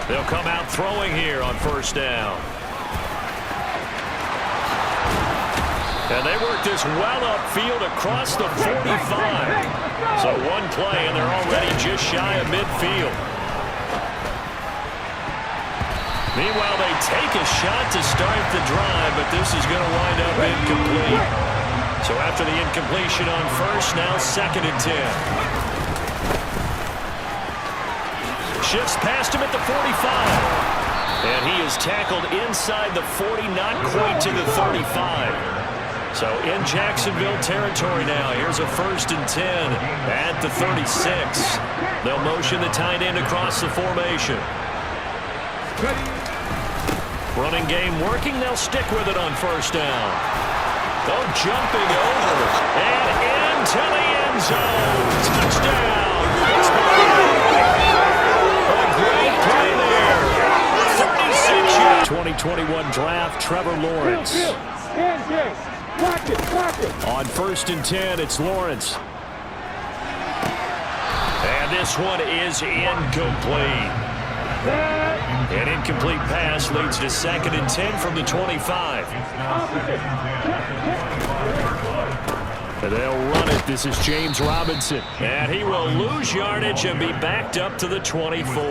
They'll come out throwing here on first down. And they work this well upfield across the 45. So one play, and they're already just shy of midfield. Meanwhile, they take a shot to start the drive, but this is going to wind up incomplete. So after the incompletion on first, now 2nd and 10. Shifts past him at the 45. And he is tackled inside the 40, not quite to the 35. So in Jacksonville territory now. Here's a 1st and 10 at the 36. They'll motion the tight end across the formation. Running game working. They'll stick with it on first down. Oh, jumping over and into the end zone. Touchdown. A great play there. 36 yards. 2021 draft, Trevor Lawrence. On 1st and 10, it's Lawrence. And this one is incomplete. An incomplete pass leads to 2nd and 10 from the 25. And they'll run it. This is James Robinson. And he will lose yardage and be backed up to the 24.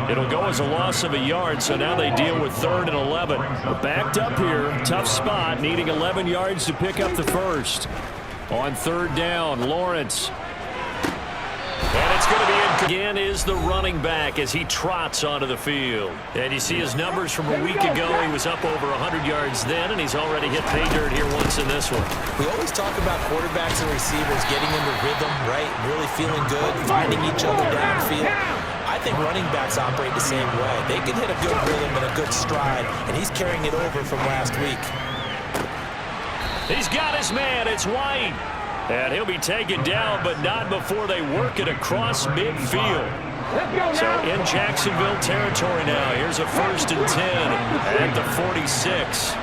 It'll go as a loss of a yard, so now they deal with 3rd and 11. We're backed up here. Tough spot, needing 11 yards to pick up the first. On 3rd down, Lawrence. And it's going to be in. Again is the running back as he trots onto the field. And you see his numbers from a week ago. He was up over 100 yards then, and he's already hit pay dirt here once in this one. We always talk about quarterbacks and receivers getting into rhythm, right? Really feeling good, finding each other downfield. I think running backs operate the same way. They can hit a good rhythm and a good stride, and he's carrying it over from last week. He's got his man. It's White. And he'll be taken down, but not before they work it across midfield. So in Jacksonville territory now. Here's a 1st and 10 at the 46.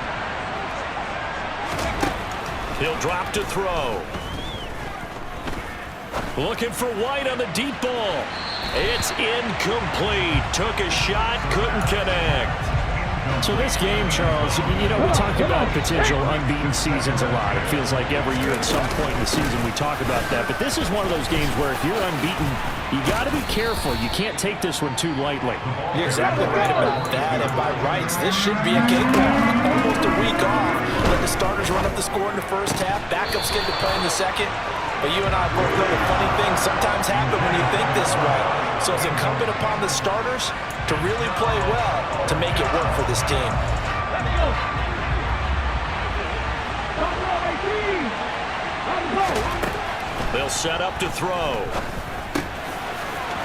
He'll drop to throw. Looking for White on the deep ball. It's incomplete. Took a shot, couldn't connect. So this game, Charles, you know, we talk about potential unbeaten seasons a lot. It feels like every year at some point in the season we talk about that. But this is one of those games where if you're unbeaten, you got to be careful. You can't take this one too lightly. You're exactly right about that. And by rights, this should be a cakewalk. Almost a week off. Let the starters run up the score in the first half. Backups get to play in the second. But you and I both know the funny things sometimes happen when you think this way. So it's incumbent upon the starters to really play well to make it work for this team. They'll set up to throw.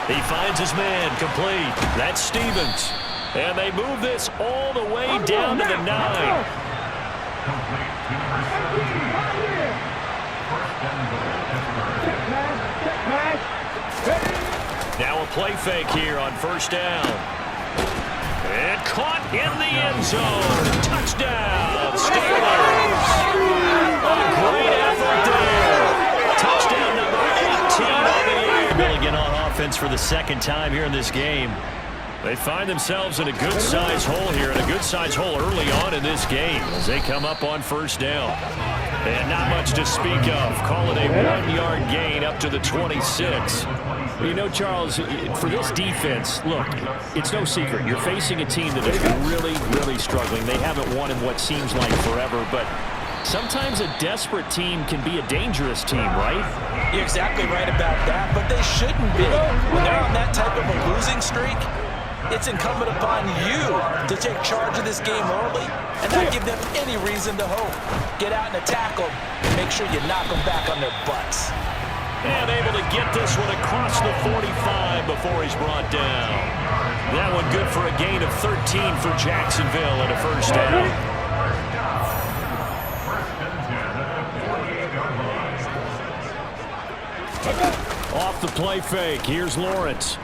He finds his man complete. That's Stevens. And they move this all the way down to the 9. Now a play fake here on first down. And caught in the end zone. Touchdown, Steelers. A great effort there. Touchdown number 18 on the year. Milligan on offense for the 2nd time here in this game. They find themselves in a good-sized hole here, and a good-sized hole early on in this game as they come up on first down. And not much to speak of. Call it a 1-yard gain up to the 26. You know, Charles, for this defense, look, it's no secret. You're facing a team that is really, really struggling. They haven't won in what seems like forever, but sometimes a desperate team can be a dangerous team, right? You're exactly right about that, but they shouldn't be. When they're on that type of a losing streak, it's incumbent upon you to take charge of this game early and not give them any reason to hope. Get out and attack them and make sure you knock them back on their butts. And able to get this one across the 45 before he's brought down. That one good for a gain of 13 for Jacksonville and a first down. Off the play fake, here's Lawrence.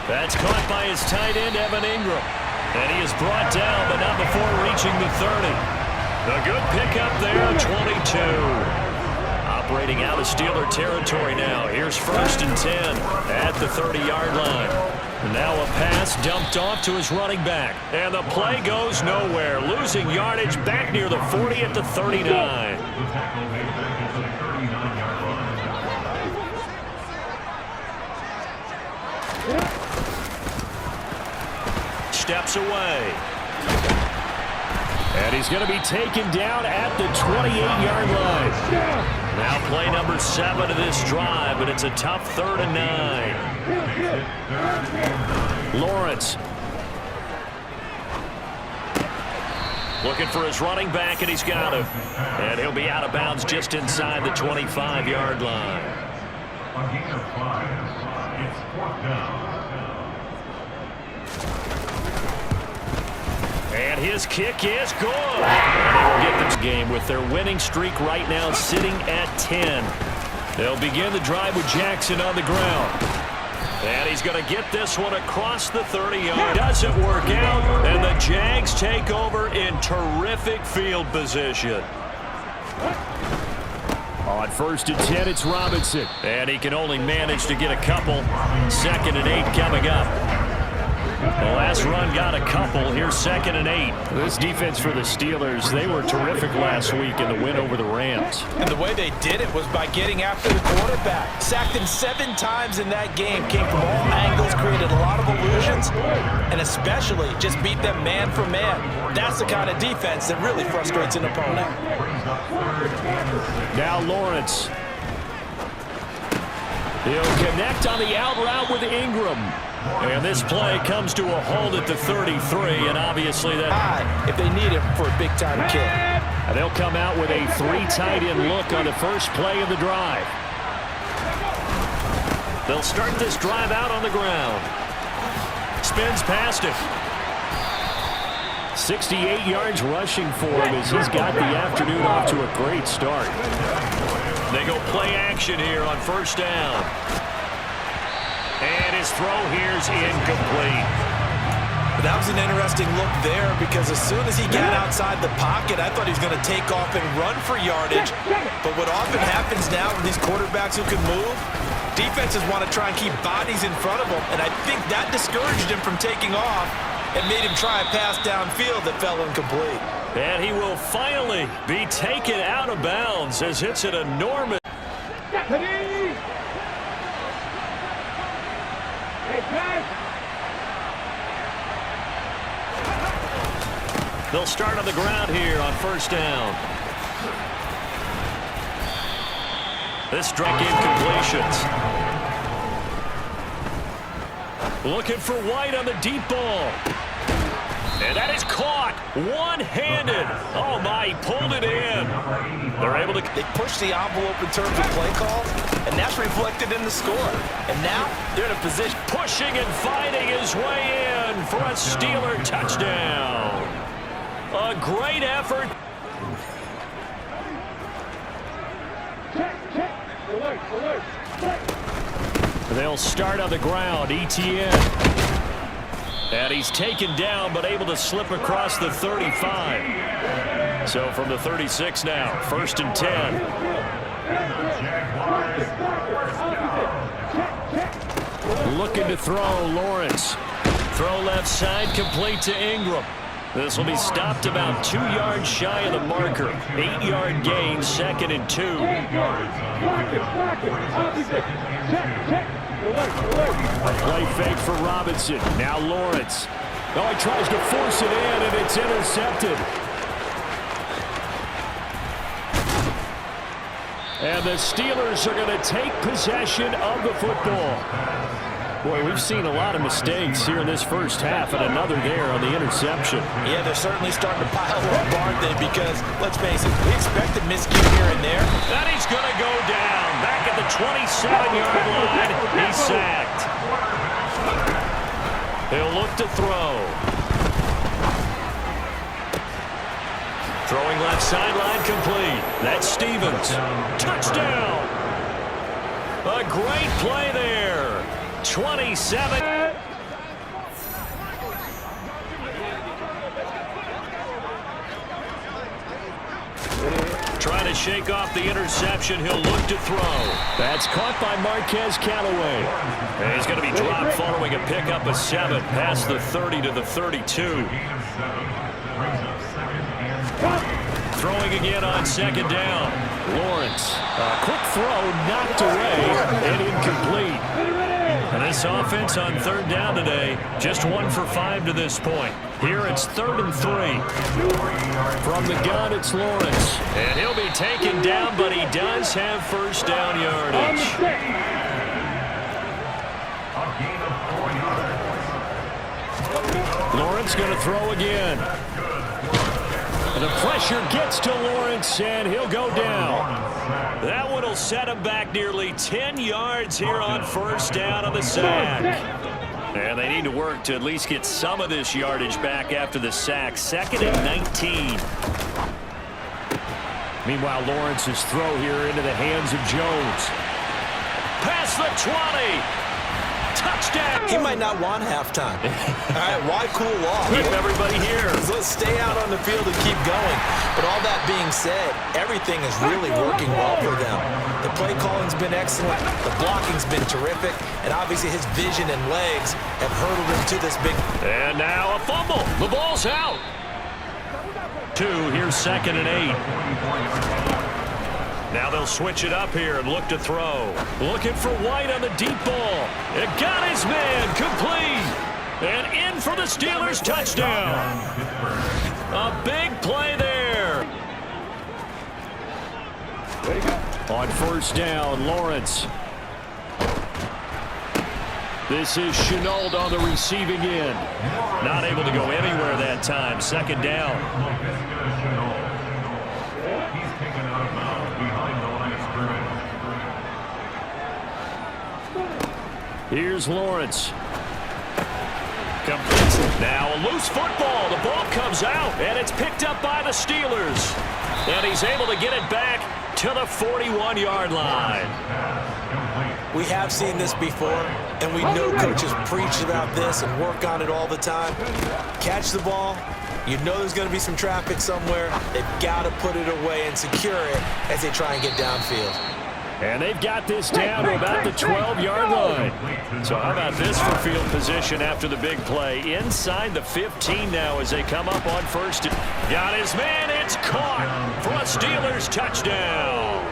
That's caught by his tight end, Evan Ingram. And he is brought down, but not before reaching the 30. A good pickup there, 22. Operating out of Steeler territory now. Here's 1st and 10 at the 30-yard line. And now a pass dumped off to his running back. And the play goes nowhere. Losing yardage back near the 40 at the 39. Steps away. And he's going to be taken down at the 28-yard line. Now play number 7 of this drive, but it's a tough 3rd and 9. Lawrence. Looking for his running back, and he's got him. And he'll be out of bounds just inside the 25-yard line. On gain of 5, it's 4th down. And his kick is good. And they will get this game with their winning streak right now sitting at 10. They'll begin the drive with Jackson on the ground. And he's going to get this one across the 30-yard. Doesn't work out, and the Jags take over in terrific field position. On 1st and 10, it's Robinson. And he can only manage to get a couple. 2nd and 8 coming up. The last run got a couple. Here's 2nd and 8. This defense for the Steelers, they were terrific last week in the win over the Rams. And the way they did it was by getting after the quarterback. Sacked him 7 times in that game. Came from all angles, created a lot of illusions, and especially just beat them man for man. That's the kind of defense that really frustrates an opponent. Now Lawrence. He'll connect on the out route with Ingram. And this play comes to a halt at the 33, and obviously that... If they need him for a big-time kick. And they'll come out with a 3 tight end look on the first play of the drive. They'll start this drive out on the ground. Spins past it. 68 yards rushing for him as he's got the afternoon off to a great start. They go play action here on 1st down. And his throw here's incomplete. That was an interesting look there because as soon as he got outside the pocket, I thought he was going to take off and run for yardage. But what often happens now with these quarterbacks who can move, defenses want to try and keep bodies in front of them. And I think that discouraged him from taking off and made him try a pass downfield that fell incomplete. And he will finally be taken out of bounds as it's an enormous... They'll start on the ground here on 1st down. This strike incompletions. Looking for White on the deep ball. And that is caught one-handed. Oh, my, he pulled it in. They're able to... They push the envelope in terms of play calls, and that's reflected in the score. And now they're in a position... Pushing and fighting his way in for a Steeler touchdown. A great effort. They'll start on the ground. ETN. And he's taken down, but able to slip across the 35. So from the 36 now, 1st and 10. Looking to throw, Lawrence. Throw left side, complete to Ingram. This will be stopped about 2 yards shy of the marker. 8-yard gain, 2nd and 2. A play fake for Robinson. Now Lawrence. Oh, he tries to force it in, and it's intercepted. And the Steelers are going to take possession of the football. Boy, we've seen a lot of mistakes here in this first half, and another there on the interception. Yeah, they're certainly starting to pile on Barnday because, let's face it, we expected miscue here and there. And he's going to go down. Back at the 27-yard line, he's sacked. He'll look to throw. Throwing left sideline complete. That's Stevens. Touchdown. A great play there. 27. Trying to to shake off the interception. He'll look to throw. That's caught by Marquez Callaway. And he's going to be dropped following a pickup of 7 past the 30 to the 32. Throwing again on second down. Lawrence, a quick throw, knocked away, and incomplete. And this offense on third down today, just 1 for 5 to this point. Here it's 3rd and 3. From the gun, it's Lawrence. And he'll be taken down, but he does have first down yardage. Lawrence going to throw again. And the pressure gets to Lawrence, and he'll go down. That one will set him back nearly 10 yards here on first down on the sack. And they need to work to at least get some of this yardage back after the sack. 2nd and 19. Meanwhile, Lawrence's throw here into the hands of Jones. Past the 20. Touchdown. He might not want halftime. All right, why cool off? Keep everybody here. Let's stay out on the field and keep going. But all that being said, everything is really working well for them. The play calling's been excellent. The blocking's been terrific. And obviously his vision and legs have hurdled him to this big. And now a fumble. The ball's out. 2. Here's 2nd and 8. Now they'll switch it up here and look to throw. Looking for White on the deep ball. It got his man complete. And in for the Steelers touchdown. A big play there. On first down, Lawrence. This is Chenault on the receiving end. Not able to go anywhere that time. 2nd down. Here's Lawrence. Completes it. Now a loose football. The ball comes out, and it's picked up by the Steelers. And he's able to get it back to the 41-yard line. We have seen this before, and we know coaches preach about this and work on it all the time. Catch the ball. You know there's going to be some traffic somewhere. They've got to put it away and secure it as they try and get downfield. And they've got this down to about the 12-yard line. So how about this for field position after the big play? Inside the 15 now as they come up on first. Got his man. It's caught for a Steelers touchdown.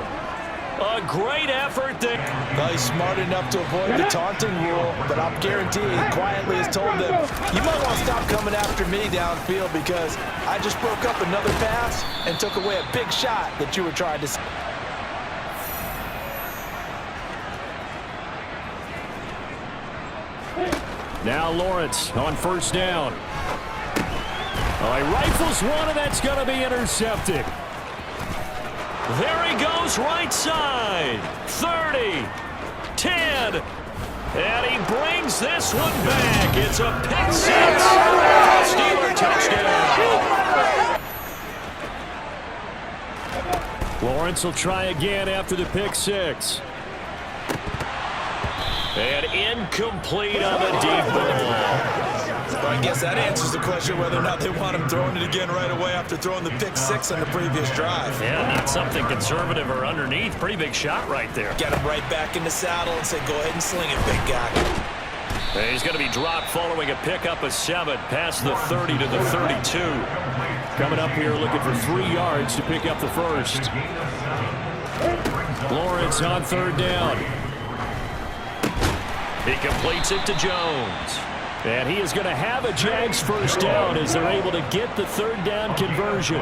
A great effort there. Well, he's smart enough to avoid the taunting rule, but I'm guaranteeing he quietly has told them, you might want to stop coming after me downfield because I just broke up another pass and took away a big shot that you were trying to. Now Lawrence on first down. Oh, he rifles one, and that's going to be intercepted. There he goes right side. 30, 10, and he brings this one back. It's a pick 6. Steeler touchdown. Lawrence will try again after the pick 6. And incomplete on the deep ball. Well, I guess that answers the question whether or not they want him throwing it again right away after throwing the pick 6 on the previous drive. Yeah, need something conservative or underneath. Pretty big shot right there. Get him right back in the saddle and say, go ahead and sling it, big guy. And he's going to be dropped following a pickup of 7 past the 30 to the 32. Coming up here looking for 3 yards to pick up the first. Lawrence on third down. He completes it to Jones. And he is going to have a Jags first down as they're able to get the third down conversion.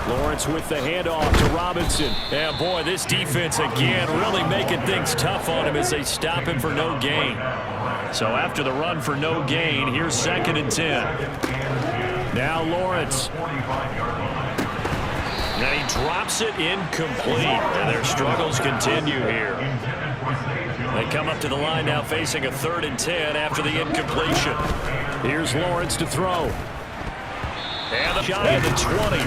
Lawrence with the handoff to Robinson. And boy, this defense again really making things tough on him as they stop him for no gain. So after the run for no gain, here's 2nd and 10. Now Lawrence. And he drops it incomplete. And their struggles continue here. They come up to the line now facing a 3rd and 10 after the incompletion. Here's Lawrence to throw. And the shot at the 20.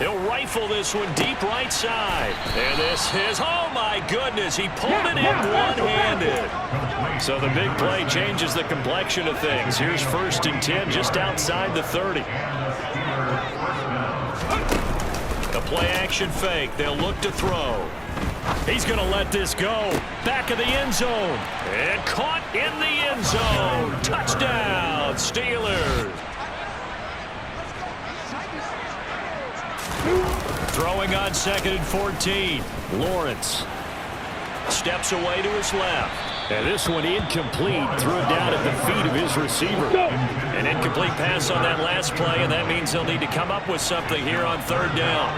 He'll rifle this one deep right side. And this is, oh my goodness, he pulled it in one-handed. So the big play changes the complexion of things. Here's 1st and 10 just outside the 30. A play-action fake. They'll look to throw. He's going to let this go. Back of the end zone. And caught in the end zone. Touchdown, Steelers. Throwing on 2nd and 14. Lawrence steps away to his left. And this one incomplete. Threw it down at the feet of his receiver. An incomplete pass on that last play, and that means they'll need to come up with something here on 3rd down.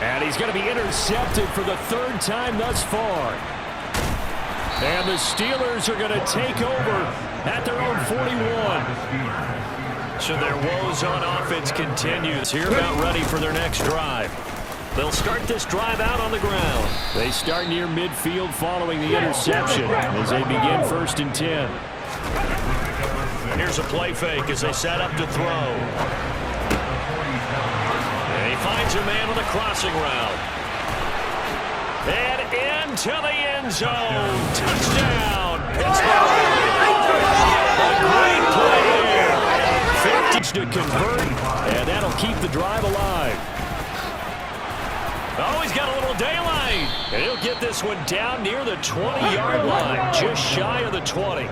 And he's going to be intercepted for the 3rd time thus far. And the Steelers are going to take over at their own 41. So their woes on offense continues here, about ready for their next drive. They'll start this drive out on the ground. They start near midfield following the interception as they begin 1st and 10. Here's a play fake as they set up to throw. And he finds a man with a crossing route. And into the end zone. Touchdown, Pittsburgh. A great play here. 50 to convert, and that'll keep the drive alive. Oh, he's got a little daylight. And he'll get this one down near the 20-yard line, just shy of the 20.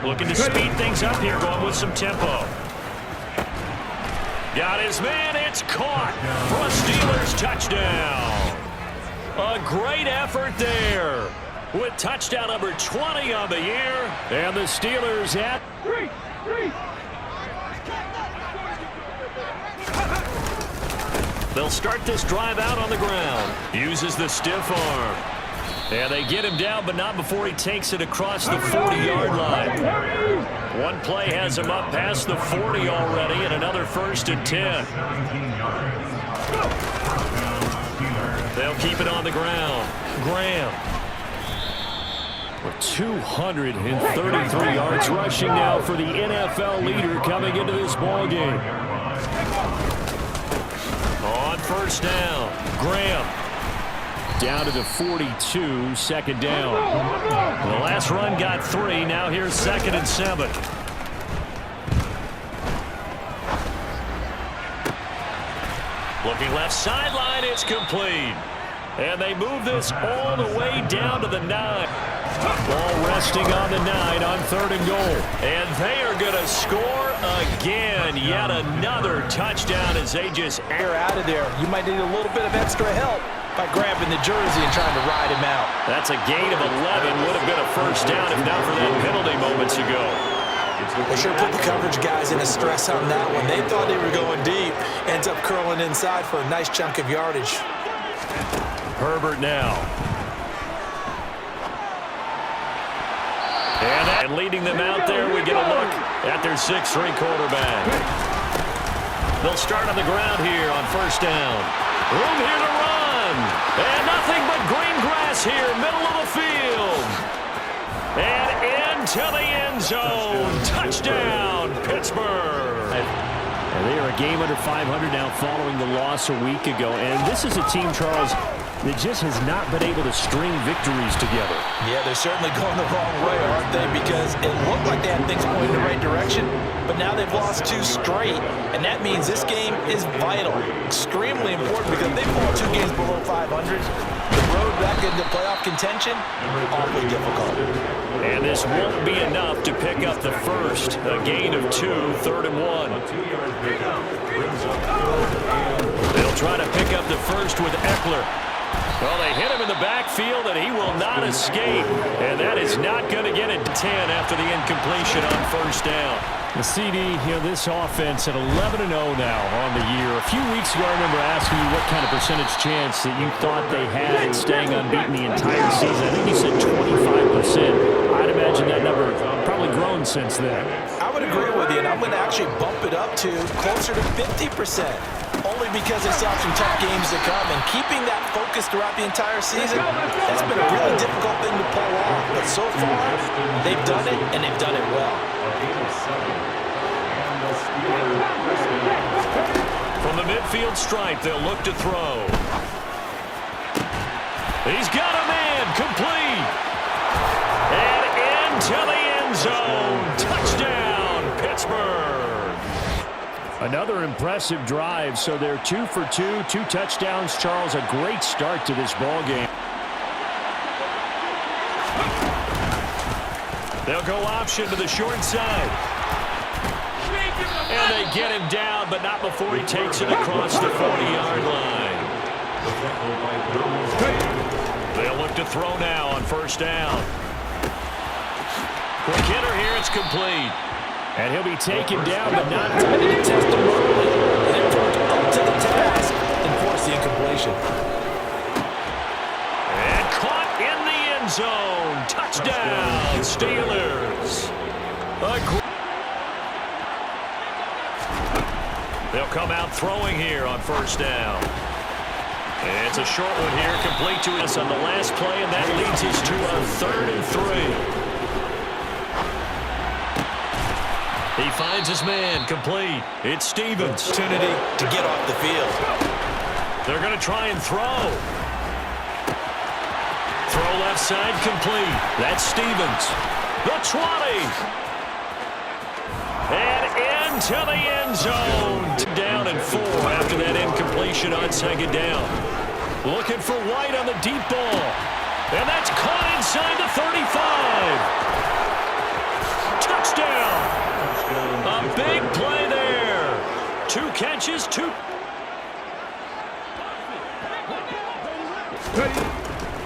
Looking to speed things up here, going with some tempo. Got his man, it's caught for a Steelers touchdown. A great effort there with touchdown number 20 on the year. And the Steelers at 3. They'll start this drive out on the ground. Uses the stiff arm. And they get him down, but not before he takes it across the 40-yard line. One play has him up past the 40 already, and another 1st and 10. They'll keep it on the ground. Graham. With 233 yards rushing now for the NFL leader coming into this ballgame. On 1st down, Graham. Down to the 42, 2nd down. The last run got 3. Now here's 2nd and 7. Looking left sideline, it's complete. And they move this all the way down to the 9. Ball resting on the 9 on 3rd and goal. And they are going to score again. Yet another touchdown as they just air out of there. You might need a little bit of extra help by grabbing the jersey and trying to ride him out. That's a gain of 11. Would have been a 1st down if not for that penalty moments ago. They sure put the coverage guys in a stress on that one. They thought they were going deep. Ends up curling inside for a nice chunk of yardage. Herbert now. And leading them out there, we get a look at their 6'3" quarterback. They'll start on the ground here on 1st down. Room here to run. And nothing but green grass here, middle of the field. And into the end zone. Touchdown, Pittsburgh. And they are a game under 500 now following the loss a week ago. And this is a team, Charles, that just has not been able to string victories together. Yeah, they're certainly going the wrong way, aren't they? Because it looked like they had things pointing in the right direction, but now they've lost 2 straight, and that means this game is vital, extremely important, because they fall 2 games below 500. The road back into playoff contention, awfully difficult. And this won't be enough to pick up the first. A gain of 2, 3rd and 1. They'll try to pick up the first with Eckler. Well, they hit him in the backfield, and he will not escape. And that is not going to get it to 10 after the incompletion on 1st down. The CD, this offense at 11-0 now on the year. A few weeks ago, I remember asking you what kind of percentage chance that you thought they had at staying unbeaten the entire season. I think you said 25%. I'd imagine that number probably grown since then. I would agree with you, and I'm going to actually bump it up to closer to 50%. Only because they still have some tough games to come, and keeping that focus throughout the entire season, that's been a really difficult thing to pull off. But so far, they've done it, and they've done it well. From the midfield stripe, they'll look to throw. He's got a man, complete. And into the end zone. Touchdown, Pittsburgh. Another impressive drive, so they're 2 for 2, 2 touchdowns. Charles, a great start to this ball game. They'll go option to the short side. And they get him down, but not before he takes it across the 40-yard line. They'll look to throw now on first down. Quick hitter here, it's complete. And he'll be taken down, but not ready to test him early. They worked up to the task and force the incompletion. And caught in the end zone. Touchdown, Steelers. They'll come out throwing here on first down. And it's a short one here, complete to us on the last play, and that leads us to a 3rd and 3. He finds his man, complete. It's Stevens. Opportunity to get off the field. They're going to try and throw. Throw left side, complete. That's Stevens. The 20. And into the end zone. Down and 4 after that incompletion on second down. Looking for White on the deep ball. And that's caught inside the 35. Touchdown. A big play there. 2 catches, 2.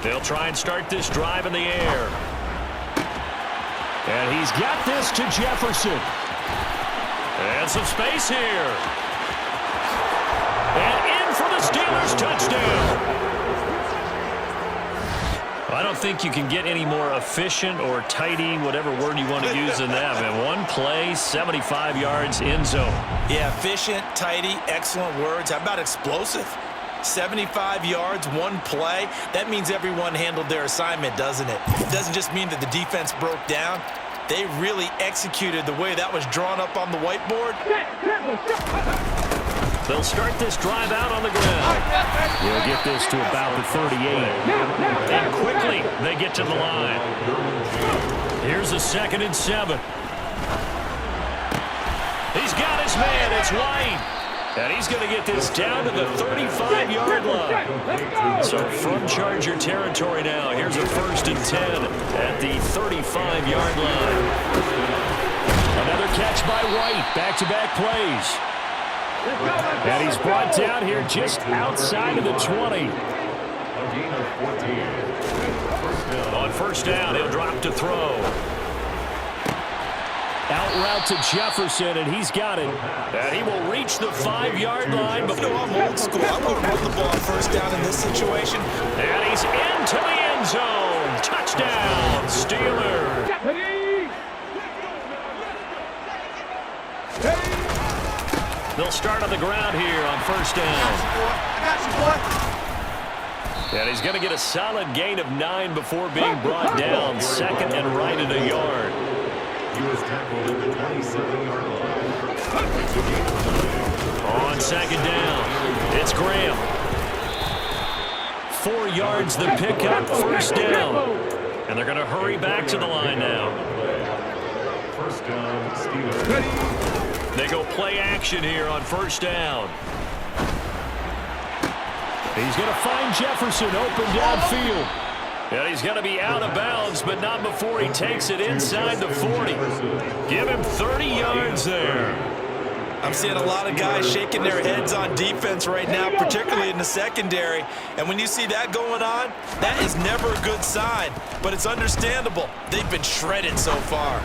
They'll try and start this drive in the air. And he's got this to Jefferson. And some space here. And in for the Steelers touchdown. I don't think you can get any more efficient or tidy, whatever word you want to use in that. And one play, 75 yards, end zone. Yeah, efficient, tidy, excellent words. How about explosive? 75 yards, one play. That means everyone handled their assignment, doesn't it? It doesn't just mean that the defense broke down. They really executed the way that was drawn up on the whiteboard. They'll start this drive out on the ground. They'll get this to about the 38. And quickly, they get to the line. Here's a 2nd and 7. He's got his man. It's White. And he's going to get this down to the 35-yard line. So from Charger territory now, here's a 1st and 10 at the 35-yard line. Another catch by White. Back-to-back plays. And he's brought down here just outside of the 20. On first down, he'll drop to throw. Out route to Jefferson, and he's got it. And he will reach the 5-yard line. You know, I'm old school. I'm going to run the ball on first down in this situation. And he's into the end zone. Touchdown, Steelers. They'll start on the ground here on first down. And he's going to get a solid gain of 9 before being brought down. 2nd and right at a yard. He was tackled at the 27-yard line. On 2nd down, it's Graham. 4 yards the pickup, first down. And they're going to hurry back to the line now. First down, Steelers. They go play action here on first down. He's going to find Jefferson open downfield. And he's going to be out of bounds, but not before he takes it inside the 40. Give him 30 yards there. I'm seeing a lot of guys shaking their heads on defense right now, particularly in the secondary. And when you see that going on, that is never a good sign. But it's understandable. They've been shredded so far.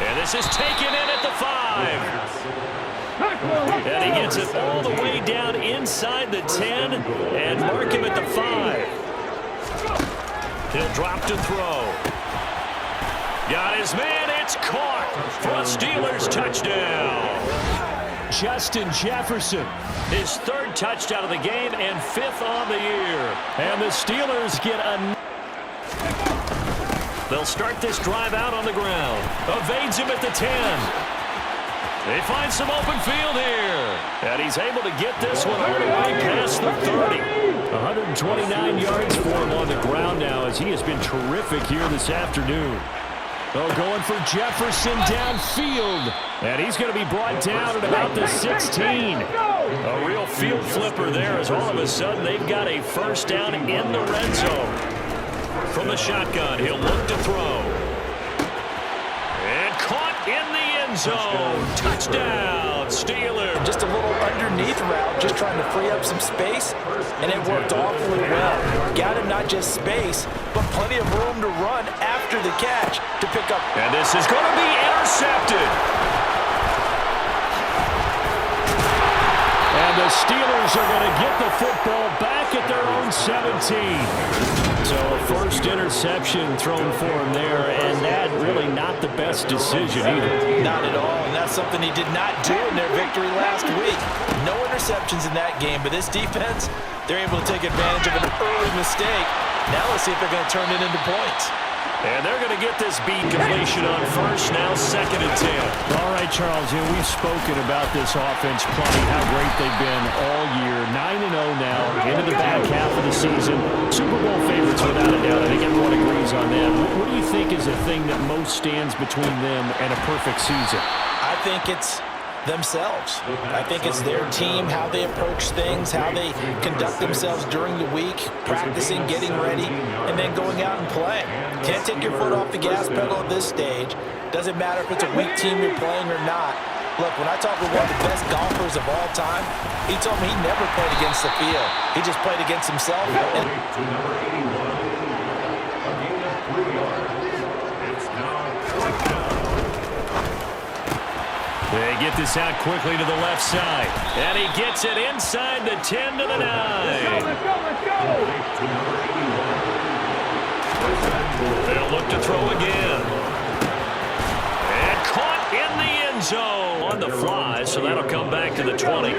And this is taken in at the 5. And he gets it all the way down inside the 10 and mark him at the 5. He'll drop to throw. Got his man. It's caught for a Steelers touchdown. Justin Jefferson. His 3rd touchdown of the game and 5th on the year. And the Steelers get a... They'll start this drive out on the ground. Evades him at the 10. They find some open field here. And he's able to get this one all the way past the 30. 129 yards for him on the ground now as he has been terrific here this afternoon. Oh, going for Jefferson downfield. And he's going to be brought down at about the 16. A real field flipper there as all of a sudden they've got a first down in the red zone. From the shotgun, he'll look to throw. And caught in the end zone. Touchdown, Steelers. Just a little underneath route, just trying to free up some space, and it worked awfully well. Got him not just space, but plenty of room to run after the catch to pick up. And this is going to be intercepted. And the Steelers are going to get the football back at their own 17. So a first interception thrown for him there, and that really not the best decision either. Not at all, and that's something he did not do in their victory last week. No interceptions in that game, but this defense, they're able to take advantage of an early mistake. Now let's see if they're going to turn it into points. And they're going to get this beat completion on first, now 2nd and 10. All right, Charles, we've spoken about this offense plenty, how great they've been all year. 9-0 now, into the back half of the season. Super Bowl favorites without a doubt. I think everyone agrees on that. What do you think is the thing that most stands between them and a perfect season? I think it's themselves. I think it's their team, how they approach things, how they conduct themselves during the week, practicing, getting ready, and then going out and playing. Can't take your foot off the gas pedal at this stage. Doesn't matter if it's a weak team you're playing or not. Look, when I talk with one of the best golfers of all time, he told me he never played against the field. He just played against himself. And they get this out quickly to the left side. And he gets it inside the 10 to the 9. Let's go! They'll look to throw again. And caught in the end zone on the fly, so that'll come back to the 20.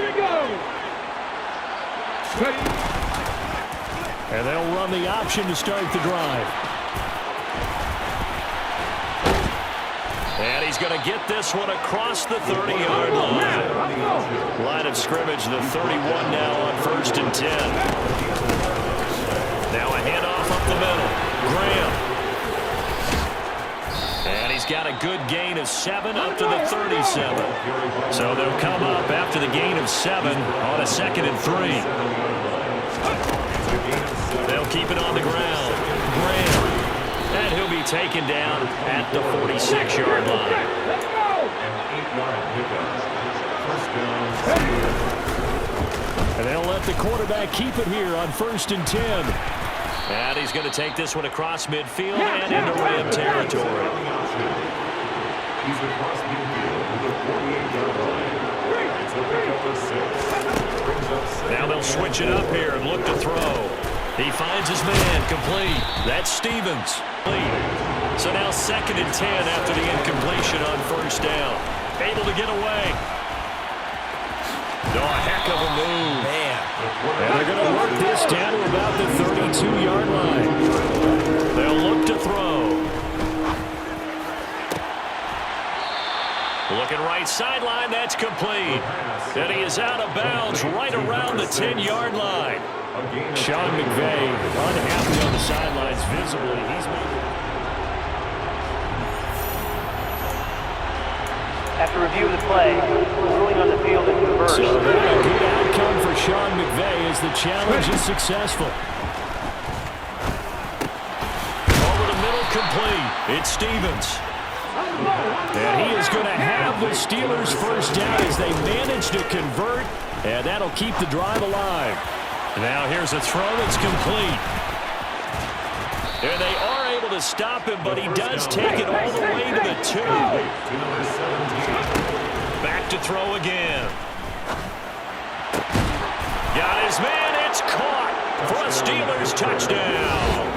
And they'll run the option to start the drive. And he's going to get this one across the 30-yard line. Line of scrimmage, the 31 now on 1st and 10. Now a handoff up the middle. Graham. And he's got a good gain of 7 up to the 37. So they'll come up after the gain of 7 on a 2nd and 3. They'll keep it on the ground. Graham. And he'll be taken down at the 46-yard line. And they'll let the quarterback keep it here on 1st and 10. And he's going to take this one across midfield and into Ram territory. Now they'll switch it up here and look to throw. He finds his man, complete. That's Stevens. So now 2nd and 10 after the incompletion on 1st down. Able to get away. No, a heck of a move. man. And they're going to work this down to about the 32-yard line. They'll look to throw. Looking right sideline, that's complete. And he is out of bounds right around the 10-yard line. Sean McVay unhappy on the sidelines visibly. He's After review of the play, ruling on the field is reversed. So a good outcome for Sean McVay as the challenge is successful. Over the middle, complete. It's Stevens. And he is going to have the Steelers first down as they manage to convert, and that'll keep the drive alive. Now here's a throw that's complete. And they are able to stop him, but he does take it all the way to the 2. Back to throw again. Got his man, it's caught for a Steelers touchdown.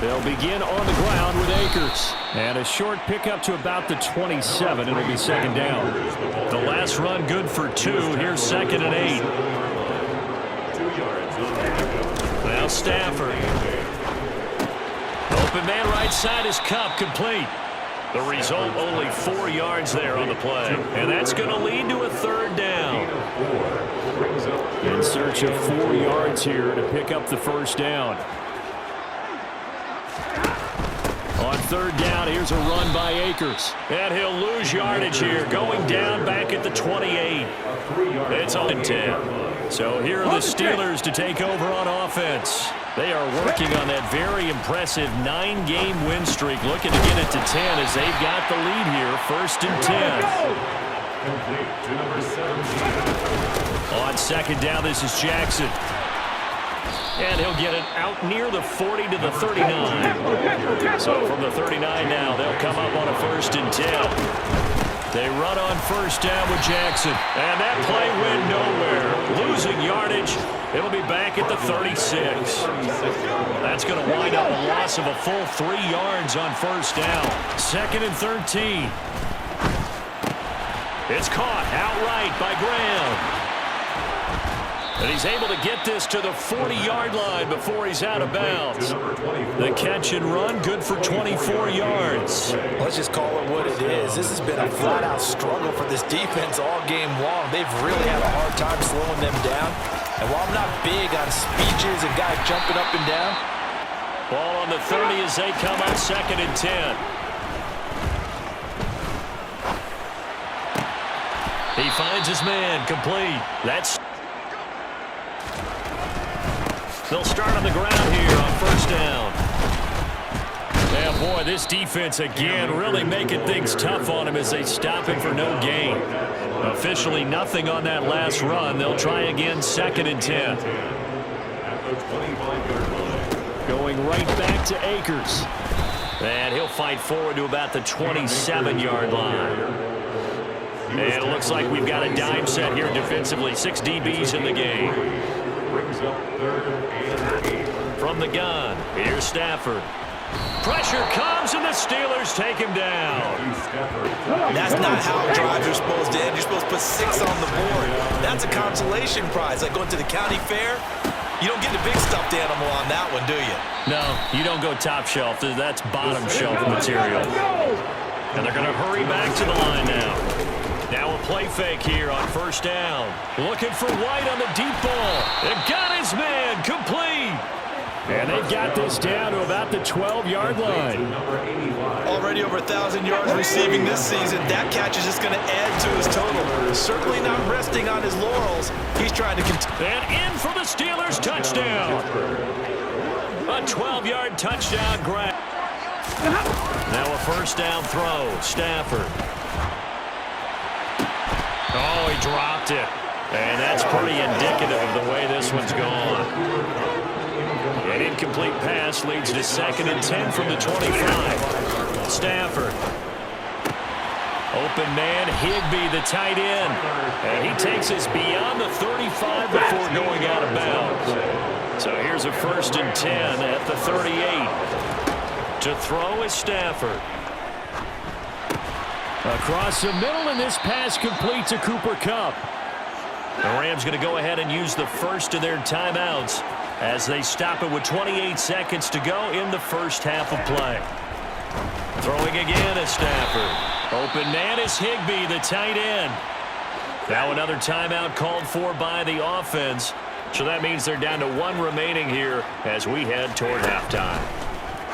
They'll begin on the ground with Akers. And a short pickup to about the 27. It'll be 2nd down. The last run good for 2. Here's 2nd and 8. Stafford. Open man right side is Cup, complete. The result, only 4 yards there on the play. And that's going to lead to a third down. In search of 4 yards here to pick up the first down. On third down, here's a run by Akers. And he'll lose yardage here, going down back at the 28. It's on 10. So here are the Steelers to take over on offense. They are working on that very impressive 9-game win streak, looking to get it to 10 as they've got the lead here, 1st and 10. On second down, this is Jackson. And he'll get it out near the 40 to the 39. So from the 39 now, they'll come up on a 1st and 10. They run on first down with Jackson. And that play went nowhere. Losing yardage. It'll be back at the 36. That's going to wind up a loss of a full 3 yards on first down. 2nd and 13. It's caught outright by Graham. And he's able to get this to the 40-yard line before he's out of bounds. The catch and run, good for 24 yards. Let's just call it what it is. This has been a flat-out struggle for this defense all game long. They've really had a hard time slowing them down. And while I'm not big on speeches and guys jumping up and down. Ball on the 30 as they come up 2nd and 10. He finds his man, complete. They'll start on the ground here on first down. Yeah, boy, this defense again really making things tough on him as they stop him for no gain. Officially nothing on that last run. They'll try again 2nd and 10. Going right back to Akers. And he'll fight forward to about the 27-yard line. And it looks like we've got a dime set here defensively. 6 DBs in the game. From the gun, here's Stafford. Pressure comes, and the Steelers take him down. That's not how drives are supposed to end. You're supposed to put 6 on the board. That's a consolation prize. Like going to the county fair, you don't get the big stuffed animal on that one, do you? No, you don't go top shelf. That's bottom shelf material. And they're going to hurry back to the line now. Now a play fake here on first down. Looking for White on the deep ball. They've got his man, complete. And they've got this down to about the 12-yard line. Already over 1,000 yards receiving this season. That catch is just going to add to his total. Certainly not resting on his laurels. He's trying to continue. And in for the Steelers, touchdown. A 12-yard touchdown grab. Now a first down throw. Stafford. Oh, he dropped it. And that's pretty indicative of the way this one's gone. An incomplete pass leads to 2nd and 10 from the 25. Stafford. Open man, Higbee, the tight end. And he takes us beyond the 35 before going out of bounds. So here's a 1st and 10 at the 38. To throw is Stafford. Across the middle, and this pass complete to Cooper Kupp. The Rams going to go ahead and use the first of their timeouts as they stop it with 28 seconds to go in the first half of play. Throwing again is Stafford. Open man is Higbee, the tight end. Now another timeout called for by the offense. So that means they're down to 1 remaining here as we head toward halftime.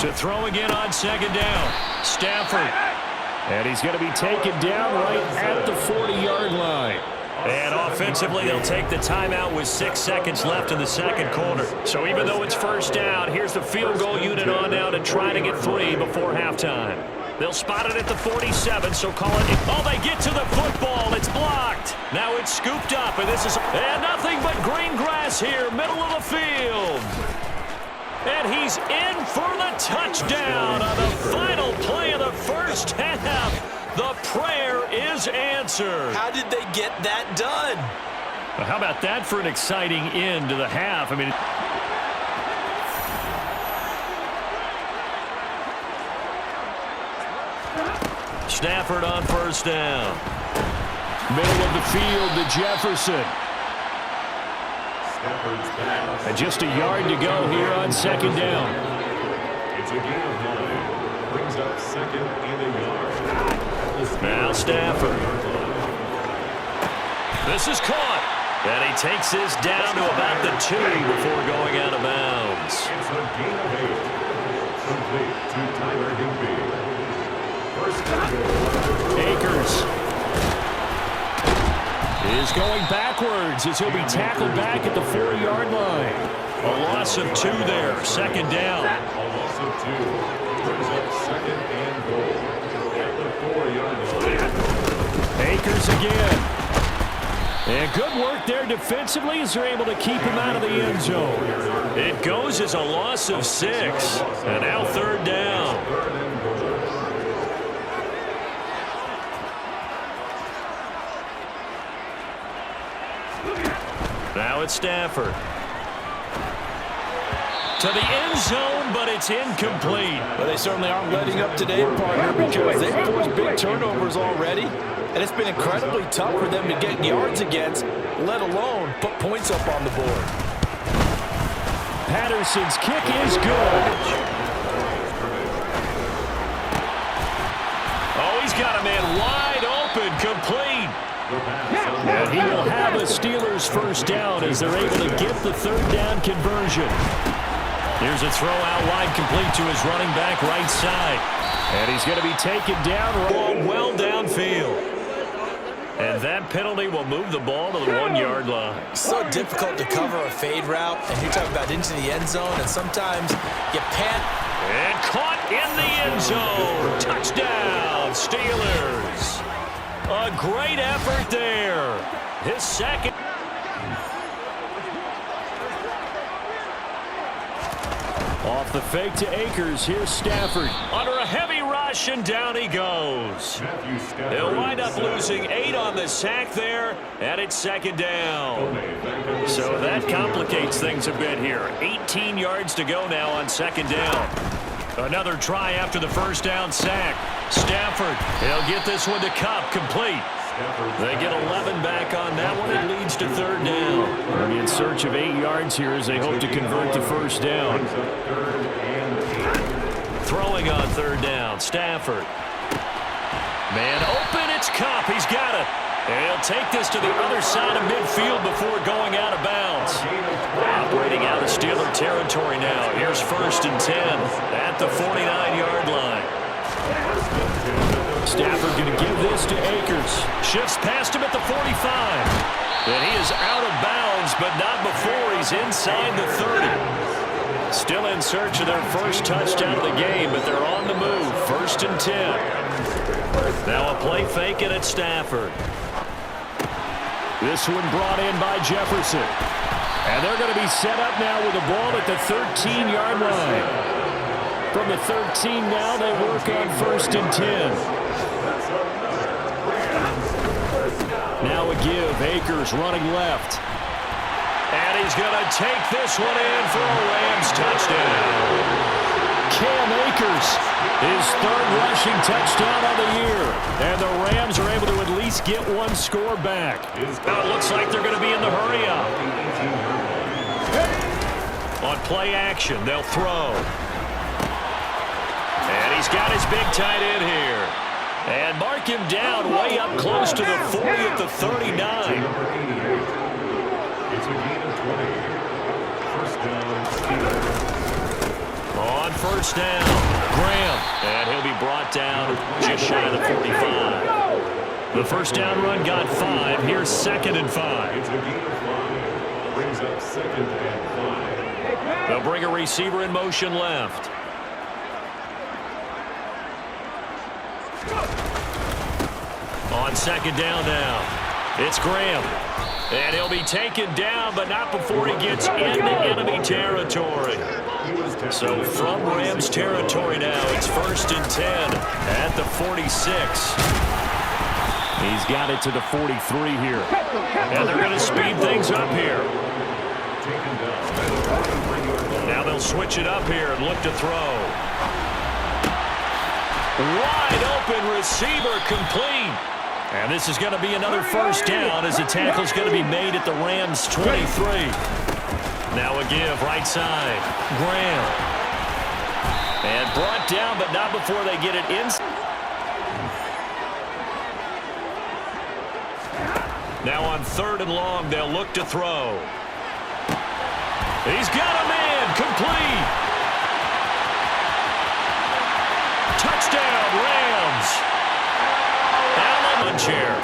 To throw again on second down, Stafford. And he's going to be taken down right at the 40-yard line. And offensively, they'll take the timeout with 6 seconds left in the second quarter. So even though it's first down, here's the field goal unit on now to try to get 3 before halftime. They'll spot it at the 47, so call it. Oh, they get to the football. It's blocked. Now it's scooped up, and this is nothing but green grass here, middle of the field. And he's in for the touchdown on the final play of the first half. The prayer is answered. How did they get that done? Well, how about that for an exciting end to the half? I mean, Stafford on first down. Middle of the field to Jefferson. And just a yard to go here on second down. It's a gain of 9. Brings up second and a yard. Now Stafford. This is caught. And he takes this down to about the 2 before going out of bounds. It's a gain of 8. Complete to Tyler Higbee. First down. Akers is going backwards as he'll be tackled back at the 4-yard line. A loss of 2 there. Second down. A loss of 2. Brings up second and goal. At the 4-yard line. Akers again. And good work there defensively as they're able to keep him out of the end zone. It goes as a loss of 6. And now third down. Now it's Stafford. To the end zone, but it's incomplete. Well, they certainly aren't letting up today, partner, because they've forced big turnovers already. And it's been incredibly tough for them to get yards against, let alone put points up on the board. Patterson's kick is good. Oh, he's got a man wide open, complete. And he will have a Steelers first down as they're able to get the third down conversion. Here's a throw out wide, complete to his running back right side. And he's going to be taken down well downfield. And that penalty will move the ball to the 1-yard line. So difficult to cover a fade route, and you're talking about into the end zone, and sometimes you pant. And caught in the end zone. Touchdown, Steelers. A great effort there. His second. Off the fake to Akers. Here's Stafford. Under a heavy rush, and down he goes. He'll wind up losing 8 on the sack there, and it's second down. So that complicates things a bit here. 18 yards to go now on second down. Another try after the first down sack. Stafford, he'll get this one to Cup, complete. They get 11 back on that one. It leads to third down. They'll be in search of 8 yards here as they hope to convert the first down. Throwing on third down, Stafford. Man open, it's Cup. He's got it. And he'll take this to the other side of midfield before going out of bounds. Operating out of Steeler territory now. Here's first and 10 at the 49-yard line. Stafford going to give this to Akers. Shifts past him at the 45. And he is out of bounds, but not before he's inside the 30. Still in search of their first touchdown of the game, but they're on the move. First and 10. Now a play fake, and it's Stafford. This one brought in by Jefferson. And they're going to be set up now with the ball at the 13-yard line. From the 13 now, they work on first and 10. Now a give. Akers running left. And he's going to take this one in for a Rams touchdown. Cam Akers, his third rushing touchdown of the year. And the Rams are able to at least get one score back. Now it looks like they're going to be in the hurry-up. On play action, they'll throw. And he's got his big tight end here. And mark him down way up close to the 40 at the 39. It's a gain of 20. First down, Steelers. On first down, Graham. And he'll be brought down just shy of the 45. The first down run got 5. Here's second and 5. It's a gain of 5. Brings up second and 5. They'll bring a receiver in motion left. On second down now, it's Graham. And he'll be taken down, but not before he gets into enemy territory. So from Rams territory now, it's first and 10 at the 46. He's got it to the 43 here. And they're going to speed things up here. Now they'll switch it up here and look to throw. Wide open receiver, complete. And this is going to be another first down as the tackle's going to be made at the Rams' 23. Now a give, right side. Graham. And brought down, but not before they get it inside. Now on 3rd and long, they'll look to throw. He's got a man, complete. Touchdown, Rams. Allen chair.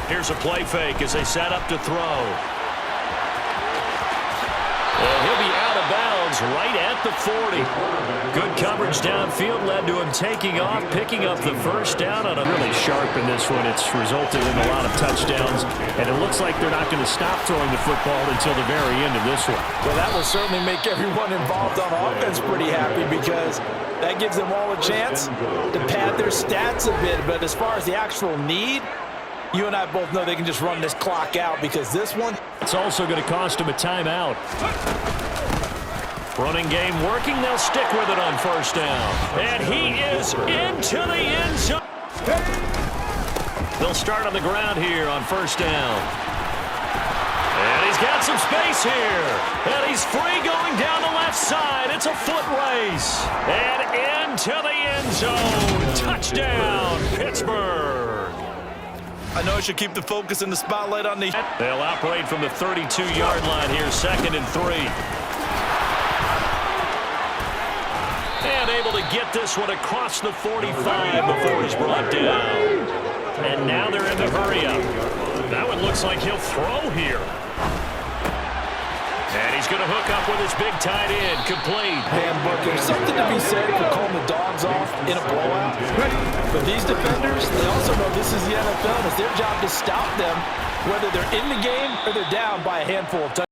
Here's a play fake as they set up to throw. And he'll be out of bounds right at the 40. Good coverage downfield led to him taking off, picking up the first down on a Really sharp in this one. It's resulted in a lot of touchdowns, and it looks like they're not going to stop throwing the football until the very end of this one. Well, that will certainly make everyone involved on offense pretty happy because that gives them all a chance to pad their stats a bit. But as far as the actual need, you and I both know they can just run this clock out because this one, it's also going to cost them a timeout. running game working. They'll stick with it on 1st down. And he is into the end zone. They'll start on the ground here on 1st down. And he's got some space here. And he's free going down the left side. It's a foot race. And into the end zone. Touchdown, Pittsburgh. I know I should keep the focus and the spotlight on the... They'll operate from the 32-yard line here, 2nd and 3. And able to get this one across the 45 before he's brought down. And now they're in the hurry-up. That one looks like he'll throw here. And he's going to hook up with his big tight end, complete. Man, but there's something to be said for calling the dogs off in a blowout. But these defenders, they also know this is the NFL, and it's their job to stop them, whether they're in the game or they're down by a handful of touchdowns.